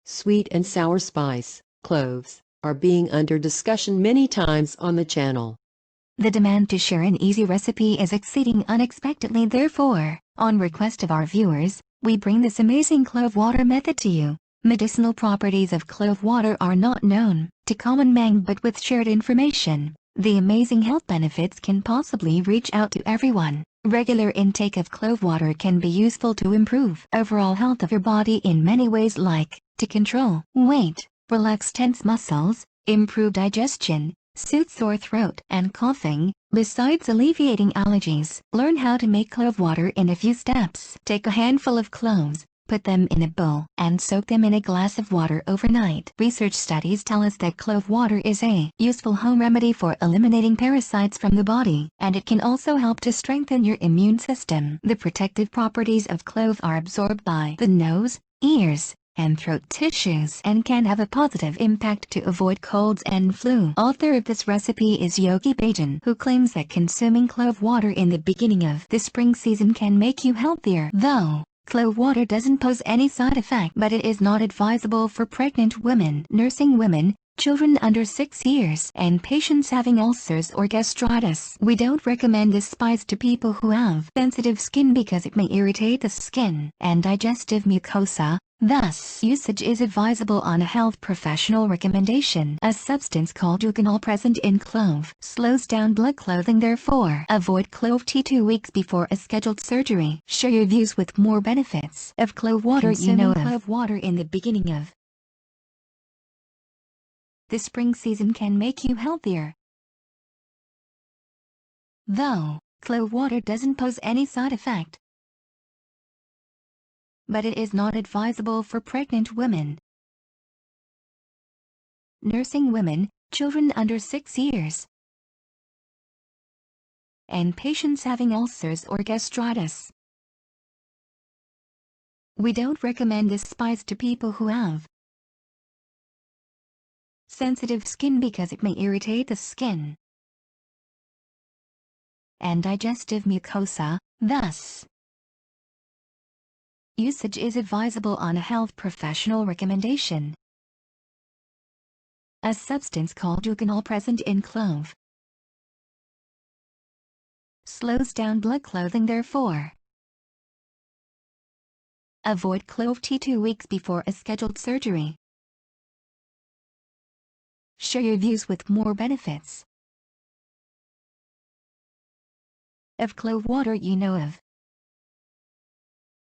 sweet and sour spice, cloves, are being under discussion many times on the channel. The demand to share an easy recipe is exceeding unexpectedly. Therefore, on request of our viewers, we bring this amazing clove water method to you. Medicinal properties of clove water are not known to common man, but with shared information, the amazing health benefits can possibly reach out to everyone. Regular intake of clove water can be useful to improve overall health of your body in many ways, like to control weight, relax tense muscles, improve digestion, soothe sore throat and coughing, besides alleviating allergies. Learn how to make clove water in a few steps. Take a handful of cloves, put them in a bowl, and soak them in a glass of water overnight. Research studies tell us that clove water is a useful home remedy for eliminating parasites from the body, and it can also help to strengthen your immune system. The protective properties of clove are absorbed by the nose, ears, and throat tissues and can have a positive impact to avoid colds and flu. Author of this recipe is Yogi Bhajan, who claims that consuming clove water in the beginning of the spring season can make you healthier. Though clove water doesn't pose any side effect, but it is not advisable for pregnant women, nursing women, children under 6 years, and patients having ulcers or gastritis. We don't recommend this spice to people who have sensitive skin because it may irritate the skin and digestive mucosa. Thus, usage is advisable on a health professional recommendation. A substance called eugenol present in clove slows down blood clothing. Therefore, avoid clove tea 2 weeks before a scheduled surgery. Share your views with more benefits of clove water. Consuming clove water in the beginning of the spring season can make you healthier. Though clove water doesn't pose any side effect, but it is not advisable for pregnant women, nursing women, children under 6 years, and patients having ulcers or gastritis. We don't recommend this spice to people who have sensitive skin because it may irritate the skin and digestive mucosa. Thus, usage is advisable on a health professional recommendation. A substance called eugenol present in clove slows down blood clothing. Therefore, avoid clove tea 2 weeks before a scheduled surgery. Share your views with more benefits of clove water you know of.